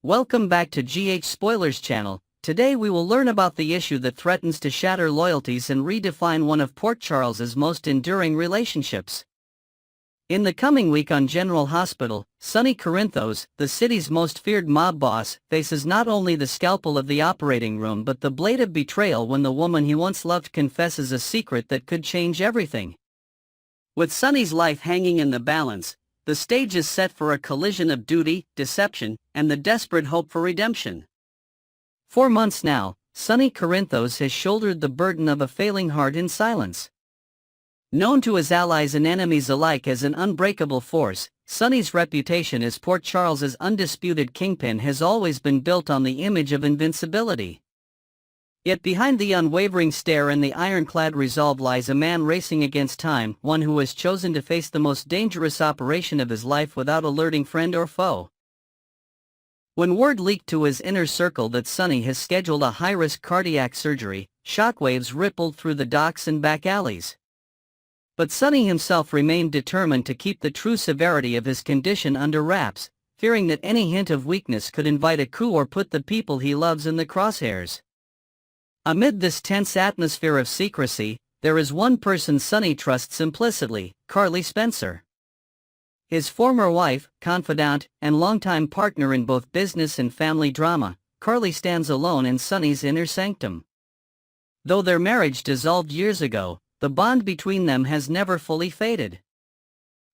Welcome back to GH Spoilers channel. Today we will learn about the issue that threatens to shatter loyalties and redefine one of Port Charles's most enduring relationships. In the coming week on General Hospital, Sonny Corinthos, the city's most feared mob boss, faces not only the scalpel of the operating room but the blade of betrayal when the woman he once loved confesses a secret that could change everything. With Sonny's life hanging in the balance, the stage is set for a collision of duty, deception, and the desperate hope for redemption. For months now, Sonny Corinthos has shouldered the burden of a failing heart in silence. Known to his allies and enemies alike as an unbreakable force, Sonny's reputation as Port Charles's undisputed kingpin has always been built on the image of invincibility. Yet behind the unwavering stare and the ironclad resolve lies a man racing against time, one who has chosen to face the most dangerous operation of his life without alerting friend or foe. When word leaked to his inner circle that Sonny has scheduled a high-risk cardiac surgery, shockwaves rippled through the docks and back alleys. But Sonny himself remained determined to keep the true severity of his condition under wraps, fearing that any hint of weakness could invite a coup or put the people he loves in the crosshairs. Amid this tense atmosphere of secrecy, there is one person Sonny trusts implicitly: Carly Spencer. His former wife, confidant, and longtime partner in both business and family drama, Carly stands alone in Sonny's inner sanctum. Though their marriage dissolved years ago, the bond between them has never fully faded.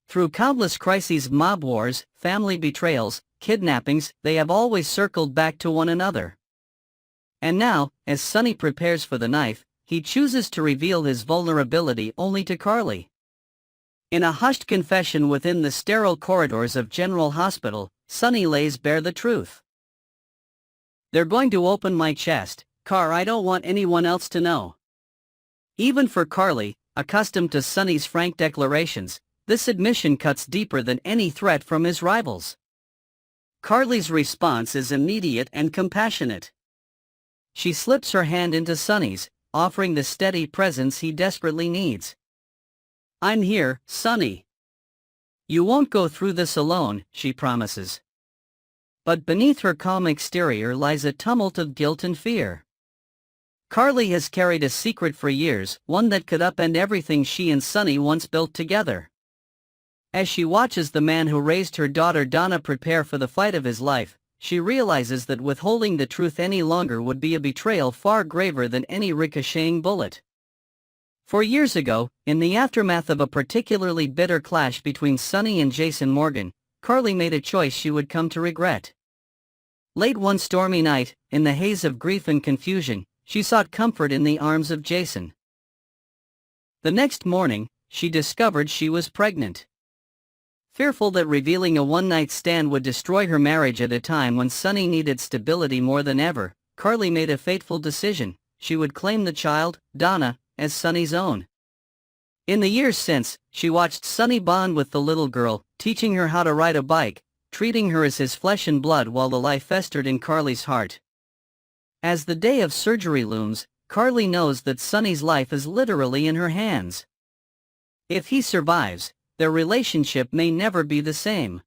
Through countless crises, mob wars, family betrayals, kidnappings, they have always circled back to one another. And now, as Sonny prepares for the knife, he chooses to reveal his vulnerability only to Carly. In a hushed confession within the sterile corridors of General Hospital, Sonny lays bare the truth. "They're going to open my chest, Car. I don't want anyone else to know." Even for Carly, accustomed to Sonny's frank declarations, this admission cuts deeper than any threat from his rivals. Carly's response is immediate and compassionate. She slips her hand into Sonny's, offering the steady presence he desperately needs. "I'm here, Sonny. You won't go through this alone," she promises. But beneath her calm exterior lies a tumult of guilt and fear. Carly has carried a secret for years, one that could upend everything she and Sonny once built together. As she watches the man who raised her daughter Donna prepare for the fight of his life, she realizes that withholding the truth any longer would be a betrayal far graver than any ricocheting bullet. 4 years ago, in the aftermath of a particularly bitter clash between Sonny and Jason Morgan, Carly made a choice she would come to regret. Late one stormy night, in the haze of grief and confusion, she sought comfort in the arms of Jason. The next morning, she discovered she was pregnant. Fearful that revealing a one-night stand would destroy her marriage at a time when Sonny needed stability more than ever, Carly made a fateful decision: she would claim the child, Donna, as Sonny's own. In the years since, she watched Sonny bond with the little girl, teaching her how to ride a bike, treating her as his flesh and blood while the life festered in Carly's heart. As the day of surgery looms, Carly knows that Sonny's life is literally in her hands. If he survives, their relationship may never be the same.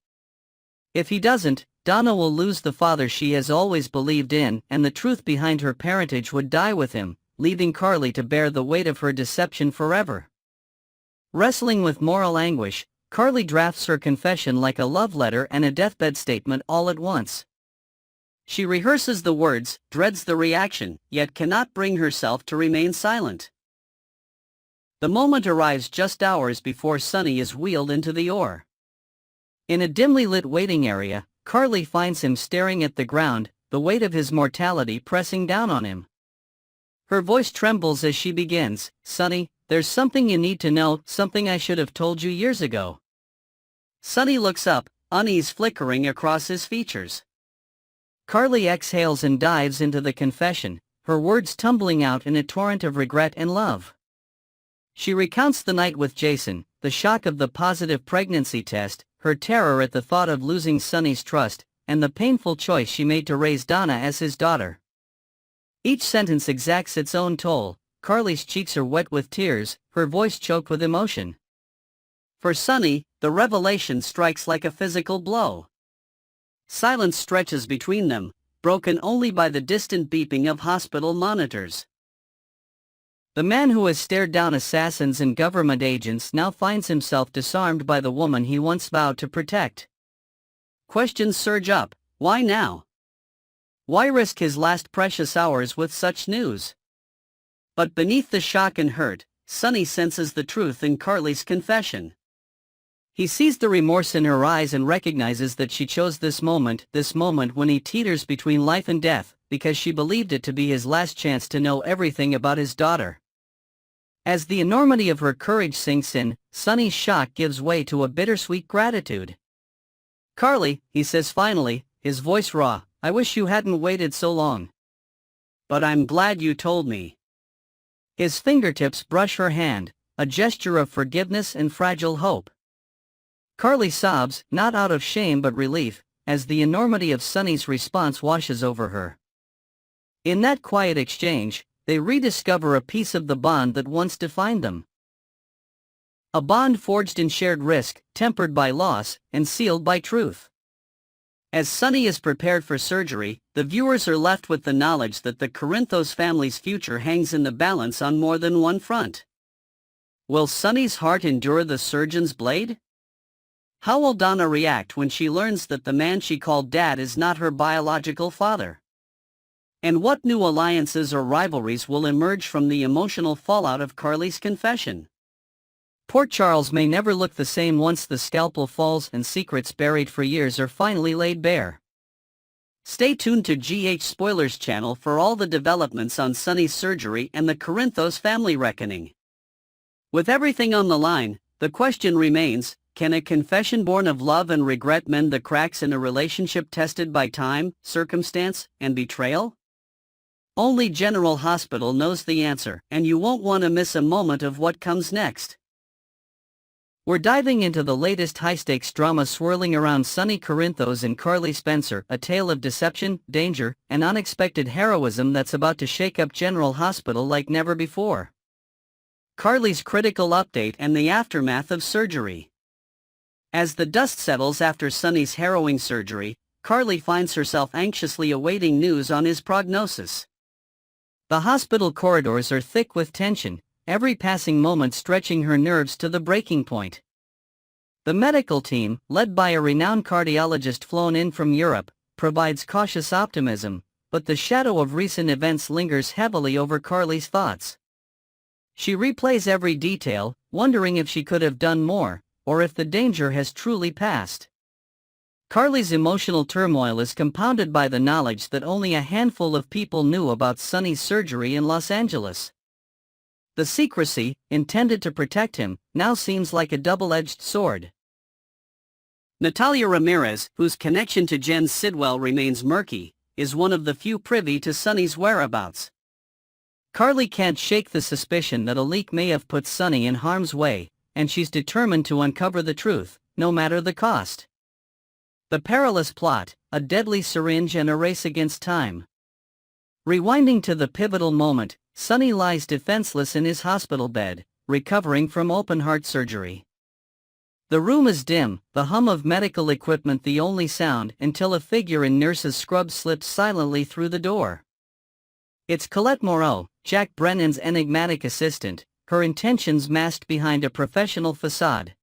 If he doesn't, Donna will lose the father she has always believed in, and the truth behind her parentage would die with him, leaving Carly to bear the weight of her deception forever. Wrestling with moral anguish, Carly drafts her confession like a love letter and a deathbed statement all at once. She rehearses the words, dreads the reaction, yet cannot bring herself to remain silent. The moment arrives just hours before Sonny is wheeled into the OR. In a dimly lit waiting area, Carly finds him staring at the ground, the weight of his mortality pressing down on him. Her voice trembles as she begins, "Sonny, there's something you need to know, something I should have told you years ago." Sonny looks up, unease flickering across his features. Carly exhales and dives into the confession, her words tumbling out in a torrent of regret and love. She recounts the night with Jason, the shock of the positive pregnancy test, her terror at the thought of losing Sonny's trust, and the painful choice she made to raise Donna as his daughter. Each sentence exacts its own toll. Carly's cheeks are wet with tears, her voice choked with emotion. For Sonny, the revelation strikes like a physical blow. Silence stretches between them, broken only by the distant beeping of hospital monitors. The man who has stared down assassins and government agents now finds himself disarmed by the woman he once vowed to protect. Questions surge up. Why now? Why risk his last precious hours with such news? But beneath the shock and hurt, Sonny senses the truth in Carly's confession. He sees the remorse in her eyes and recognizes that she chose this moment when he teeters between life and death, because she believed it to be his last chance to know everything about his daughter. As the enormity of her courage sinks in, Sonny's shock gives way to a bittersweet gratitude. "Carly," he says finally, his voice raw, "I wish you hadn't waited so long. But I'm glad you told me." His fingertips brush her hand, a gesture of forgiveness and fragile hope. Carly sobs, not out of shame but relief, as the enormity of Sonny's response washes over her. In that quiet exchange, they rediscover a piece of the bond that once defined them. A bond forged in shared risk, tempered by loss, and sealed by truth. As Sonny is prepared for surgery, the viewers are left with the knowledge that the Corinthos family's future hangs in the balance on more than one front. Will Sonny's heart endure the surgeon's blade? How will Donna react when she learns that the man she called dad is not her biological father? And what new alliances or rivalries will emerge from the emotional fallout of Carly's confession? Port Charles may never look the same once the scalpel falls and secrets buried for years are finally laid bare. Stay tuned to GH Spoilers channel for all the developments on Sonny's surgery and the Corinthos family reckoning. With everything on the line, the question remains, can a confession born of love and regret mend the cracks in a relationship tested by time, circumstance, and betrayal? Only General Hospital knows the answer, and you won't want to miss a moment of what comes next. We're diving into the latest high-stakes drama swirling around Sonny Corinthos and Carly Spencer, a tale of deception, danger, and unexpected heroism that's about to shake up General Hospital like never before. Carly's critical update and the aftermath of surgery. As the dust settles after Sonny's harrowing surgery, Carly finds herself anxiously awaiting news on his prognosis. The hospital corridors are thick with tension, every passing moment stretching her nerves to the breaking point. The medical team, led by a renowned cardiologist flown in from Europe, provides cautious optimism, but the shadow of recent events lingers heavily over Carly's thoughts. She replays every detail, wondering if she could have done more, or if the danger has truly passed. Carly's emotional turmoil is compounded by the knowledge that only a handful of people knew about Sonny's surgery in Los Angeles. The secrecy, intended to protect him, now seems like a double-edged sword. Natalia Ramirez, whose connection to Jen Sidwell remains murky, is one of the few privy to Sonny's whereabouts. Carly can't shake the suspicion that a leak may have put Sonny in harm's way, and she's determined to uncover the truth, no matter the cost. The perilous plot, a deadly syringe and a race against time. Rewinding to the pivotal moment, Sonny lies defenseless in his hospital bed, recovering from open-heart surgery. The room is dim, the hum of medical equipment the only sound until a figure in nurse's scrubs slips silently through the door. It's Colette Moreau, Jack Brennan's enigmatic assistant, her intentions masked behind a professional facade.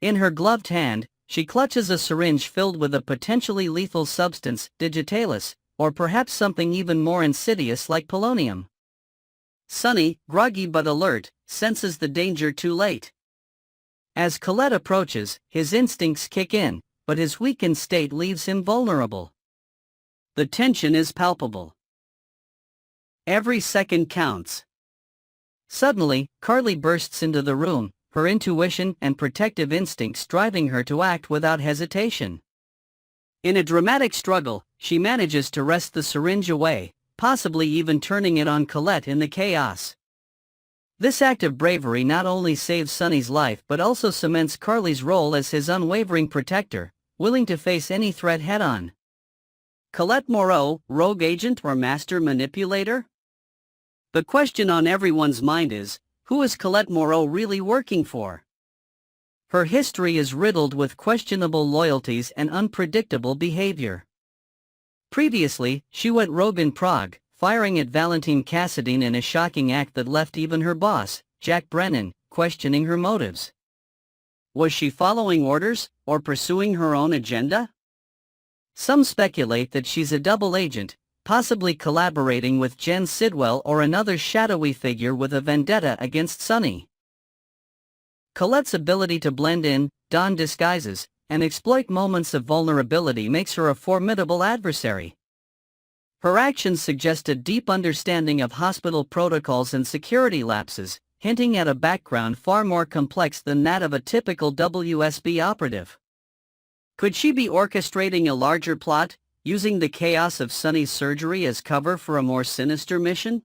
In her gloved hand, she clutches a syringe filled with a potentially lethal substance, digitalis, or perhaps something even more insidious like polonium. Sonny, groggy but alert, senses the danger too late. As Colette approaches, his instincts kick in, but his weakened state leaves him vulnerable. The tension is palpable. Every second counts. Suddenly, Carly bursts into the room, her intuition and protective instincts driving her to act without hesitation. In a dramatic struggle, she manages to wrest the syringe away, possibly even turning it on Colette in the chaos. This act of bravery not only saves Sonny's life but also cements Carly's role as his unwavering protector, willing to face any threat head-on. Colette Moreau, rogue agent or master manipulator? The question on everyone's mind is, who is Colette Moreau really working for? Her history is riddled with questionable loyalties and unpredictable behavior. Previously, she went rogue in Prague, firing at Valentine Cassadine in a shocking act that left even her boss, Jack Brennan, questioning her motives. Was she following orders, or pursuing her own agenda? Some speculate that she's a double agent, possibly collaborating with Jen Sidwell or another shadowy figure with a vendetta against Sonny. Colette's ability to blend in, don disguises, and exploit moments of vulnerability makes her a formidable adversary. Her actions suggest a deep understanding of hospital protocols and security lapses, hinting at a background far more complex than that of a typical WSB operative. Could she be orchestrating a larger plot, using the chaos of Sonny's surgery as cover for a more sinister mission?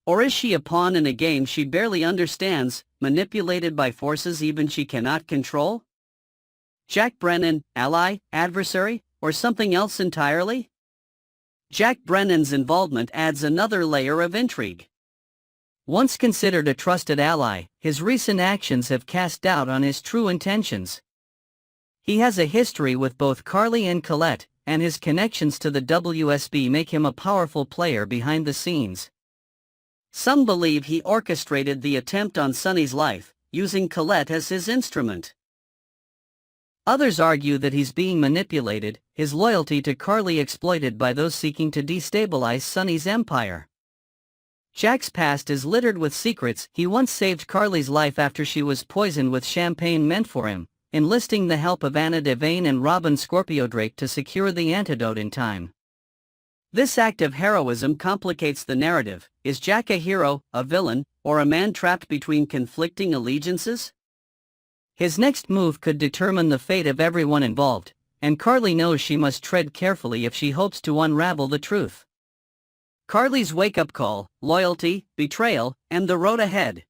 Or is she a pawn in a game she barely understands, manipulated by forces even she cannot control? Jack Brennan, ally, adversary, or something else entirely? Jack Brennan's involvement adds another layer of intrigue. Once considered a trusted ally, his recent actions have cast doubt on his true intentions. He has a history with both Carly and Colette, and his connections to the WSB make him a powerful player behind the scenes. Some believe he orchestrated the attempt on Sonny's life, using Colette as his instrument. Others argue that he's being manipulated, his loyalty to Carly exploited by those seeking to destabilize Sonny's empire. Jack's past is littered with secrets. He once saved Carly's life after she was poisoned with champagne meant for him, enlisting the help of Anna Devane and Robin Scorpio Drake to secure the antidote in time. This act of heroism complicates the narrative. Is Jack a hero, a villain, or a man trapped between conflicting allegiances? His next move could determine the fate of everyone involved, and Carly knows she must tread carefully if she hopes to unravel the truth. Carly's wake-up call, loyalty, betrayal, and the road ahead.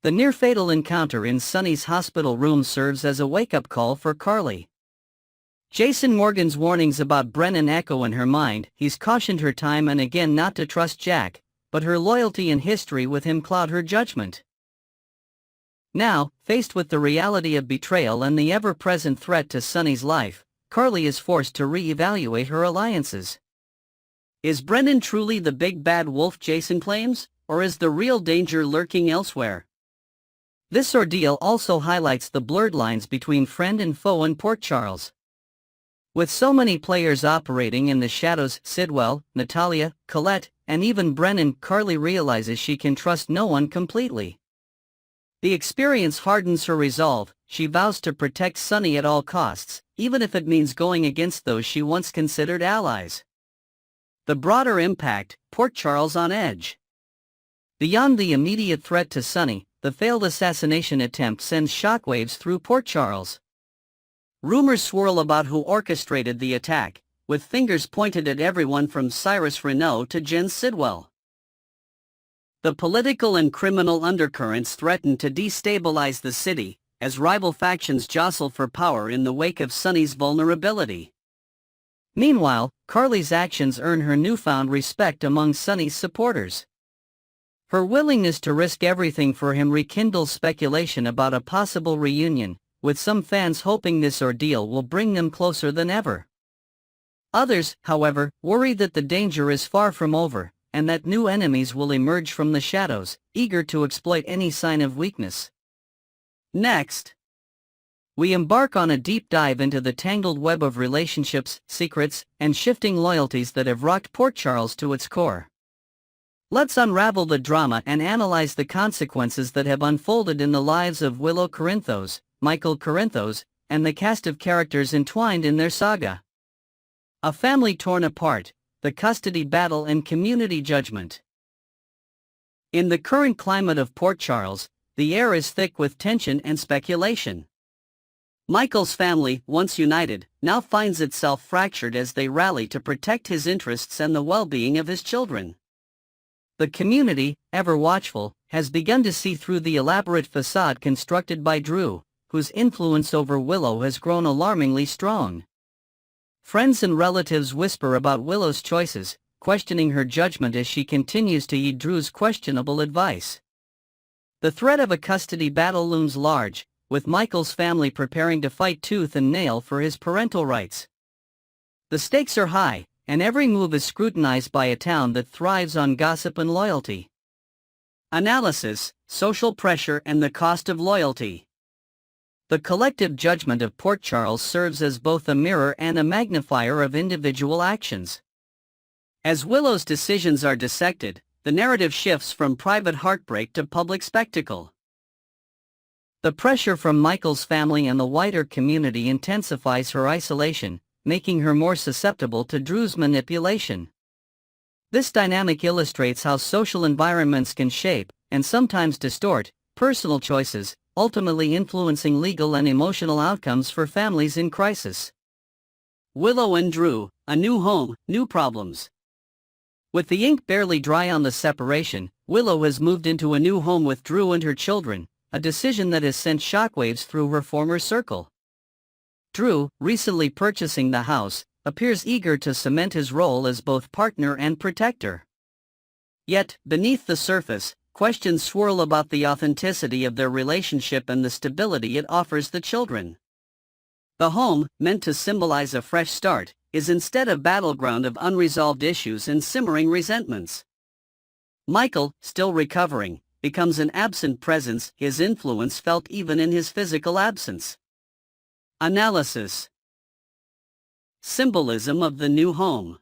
The near-fatal encounter in Sonny's hospital room serves as a wake-up call for Carly. Jason Morgan's warnings about Brennan echo in her mind. He's cautioned her time and again not to trust Jack, but her loyalty and history with him cloud her judgment. Now, faced with the reality of betrayal and the ever-present threat to Sonny's life, Carly is forced to re-evaluate her alliances. Is Brennan truly the big bad wolf Jason claims, or is the real danger lurking elsewhere? This ordeal also highlights the blurred lines between friend and foe in Port Charles. With so many players operating in the shadows, Sidwell, Natalia, Colette, and even Brennan, Carly realizes she can trust no one completely. The experience hardens her resolve. She vows to protect Sonny at all costs, even if it means going against those she once considered allies. The broader impact, Port Charles on edge. Beyond the immediate threat to Sonny, the failed assassination attempt sends shockwaves through Port Charles. Rumors swirl about who orchestrated the attack, with fingers pointed at everyone from Cyrus Renaud to Jen Sidwell. The political and criminal undercurrents threaten to destabilize the city, as rival factions jostle for power in the wake of Sonny's vulnerability. Meanwhile, Carly's actions earn her newfound respect among Sonny's supporters. Her willingness to risk everything for him rekindles speculation about a possible reunion, with some fans hoping this ordeal will bring them closer than ever. Others, however, worry that the danger is far from over, and that new enemies will emerge from the shadows, eager to exploit any sign of weakness. Next, we embark on a deep dive into the tangled web of relationships, secrets, and shifting loyalties that have rocked Port Charles to its core. Let's unravel the drama and analyze the consequences that have unfolded in the lives of Willow Corinthos, Michael Corinthos, and the cast of characters entwined in their saga. A family torn apart, the custody battle and community judgment. In the current climate of Port Charles, the air is thick with tension and speculation. Michael's family, once united, now finds itself fractured as they rally to protect his interests and the well-being of his children. The community, ever watchful, has begun to see through the elaborate facade constructed by Drew, whose influence over Willow has grown alarmingly strong. Friends and relatives whisper about Willow's choices, questioning her judgment as she continues to heed Drew's questionable advice. The threat of a custody battle looms large, with Michael's family preparing to fight tooth and nail for his parental rights. The stakes are high, and every move is scrutinized by a town that thrives on gossip and loyalty. Analysis, social pressure and the cost of loyalty. The collective judgment of Port Charles serves as both a mirror and a magnifier of individual actions. As Willow's decisions are dissected, the narrative shifts from private heartbreak to public spectacle. The pressure from Michael's family and the wider community intensifies her isolation, making her more susceptible to Drew's manipulation. This dynamic illustrates how social environments can shape, and sometimes distort, personal choices, ultimately influencing legal and emotional outcomes for families in crisis. Willow and Drew, a new home, new problems. With the ink barely dry on the separation, Willow has moved into a new home with Drew and her children, a decision that has sent shockwaves through her former circle. Drew, recently purchasing the house, appears eager to cement his role as both partner and protector. Yet, beneath the surface, questions swirl about the authenticity of their relationship and the stability it offers the children. The home, meant to symbolize a fresh start, is instead a battleground of unresolved issues and simmering resentments. Michael, still recovering, becomes an absent presence, his influence felt even in his physical absence. Analysis. Symbolism of the new home.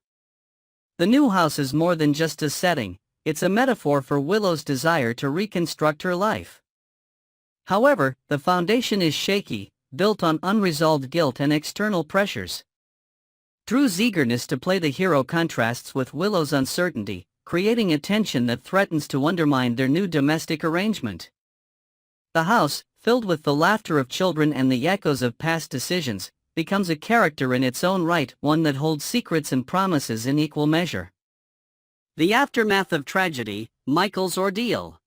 The new house is more than just a setting, it's a metaphor for Willow's desire to reconstruct her life. However, the foundation is shaky, built on unresolved guilt and external pressures. Drew's eagerness to play the hero contrasts with Willow's uncertainty, creating a tension that threatens to undermine their new domestic arrangement. The house, filled with the laughter of children and the echoes of past decisions, becomes a character in its own right, one that holds secrets and promises in equal measure. The aftermath of tragedy, Michael's ordeal.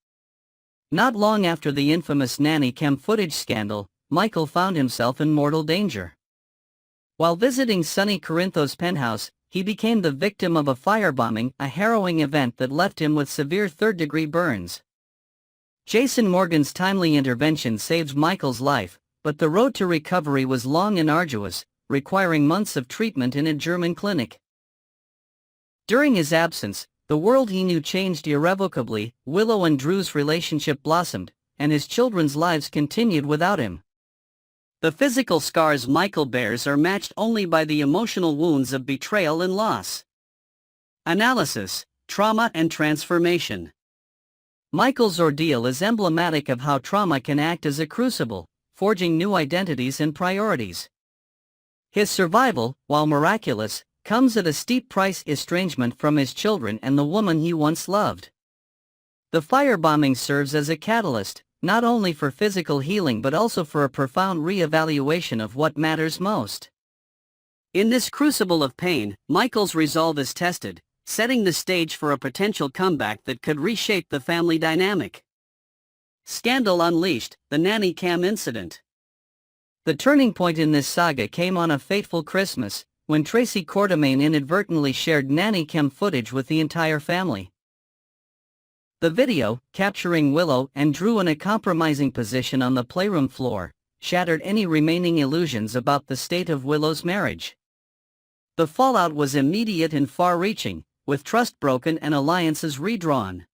Not long after the infamous nanny cam footage scandal, Michael found himself in mortal danger. While visiting Sonny Corinthos' penthouse, he became the victim of a firebombing, a harrowing event that left him with severe third-degree burns. Jason Morgan's timely intervention saved Michael's life, but the road to recovery was long and arduous, requiring months of treatment in a German clinic. During his absence, the world he knew changed irrevocably. Willow and Drew's relationship blossomed, and his children's lives continued without him. The physical scars Michael bears are matched only by the emotional wounds of betrayal and loss. Analysis, trauma and transformation. Michael's ordeal is emblematic of how trauma can act as a crucible, forging new identities and priorities. His survival, while miraculous, comes at a steep price: estrangement from his children and the woman he once loved. The firebombing serves as a catalyst, not only for physical healing but also for a profound re-evaluation of what matters most. In this crucible of pain, Michael's resolve is tested, setting the stage for a potential comeback that could reshape the family dynamic. Scandal unleashed, the nanny cam incident. The turning point in this saga came on a fateful Christmas, when Tracy Quartermain inadvertently shared nanny cam footage with the entire family. The video, capturing Willow and Drew in a compromising position on the playroom floor, shattered any remaining illusions about the state of Willow's marriage. The fallout was immediate and far-reaching, with trust broken and alliances redrawn.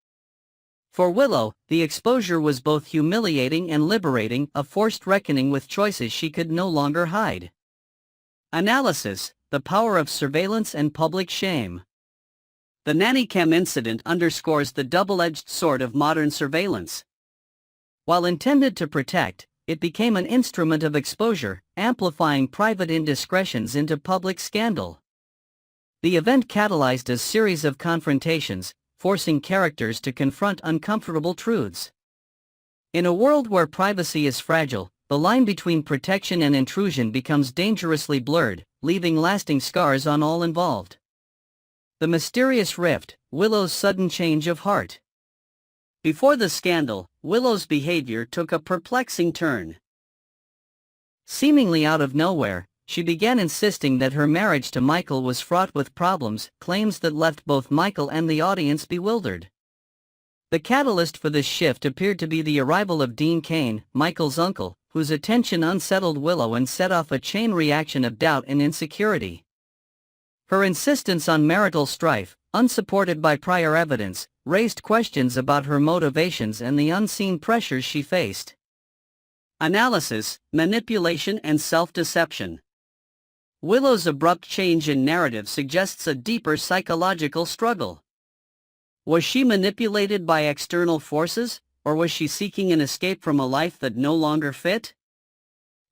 For Willow, the exposure was both humiliating and liberating, a forced reckoning with choices she could no longer hide. Analysis, the power of surveillance and public shame. The nanny cam incident underscores the double-edged sword of modern surveillance. While intended to protect, it became an instrument of exposure, amplifying private indiscretions into public scandal. The event catalyzed a series of confrontations, forcing characters to confront uncomfortable truths. In a world where privacy is fragile, the line between protection and intrusion becomes dangerously blurred, leaving lasting scars on all involved. The mysterious rift, Willow's sudden change of heart. Before the scandal, Willow's behavior took a perplexing turn. Seemingly out of nowhere, she began insisting that her marriage to Michael was fraught with problems, claims that left both Michael and the audience bewildered. The catalyst for this shift appeared to be the arrival of Dean Cain, Michael's uncle, who whose attention unsettled Willow and set off a chain reaction of doubt and insecurity. Her insistence on marital strife, unsupported by prior evidence, raised questions about her motivations and the unseen pressures she faced. Analysis, manipulation and self-deception. Willow's abrupt change in narrative suggests a deeper psychological struggle. Was she manipulated by external forces, or was she seeking an escape from a life that no longer fit?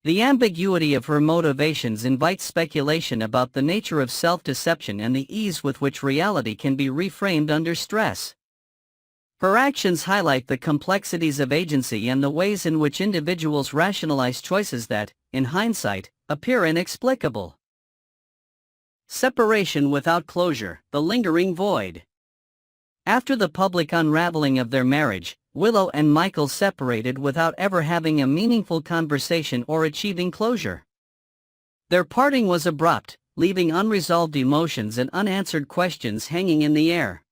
The ambiguity of her motivations invites speculation about the nature of self-deception and the ease with which reality can be reframed under stress. Her actions highlight the complexities of agency and the ways in which individuals rationalize choices that, in hindsight, appear inexplicable. Separation without closure, the lingering void. After the public unraveling of their marriage, Willow and Michael separated without ever having a meaningful conversation or achieving closure. Their parting was abrupt, leaving unresolved emotions and unanswered questions hanging in the air.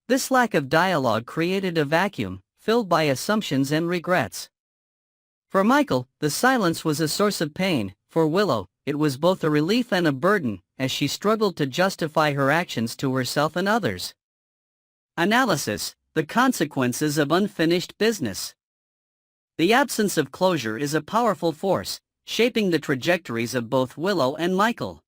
This lack of dialogue created a vacuum, filled by assumptions and regrets. For Michael, the silence was a source of pain. For Willow, it was both a relief and a burden, as she struggled to justify her actions to herself and others. Analysis, the consequences of unfinished business. The absence of closure is a powerful force, shaping the trajectories of both Willow and Michael.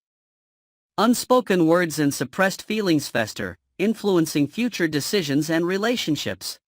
Unspoken words and suppressed feelings fester, influencing future decisions and relationships.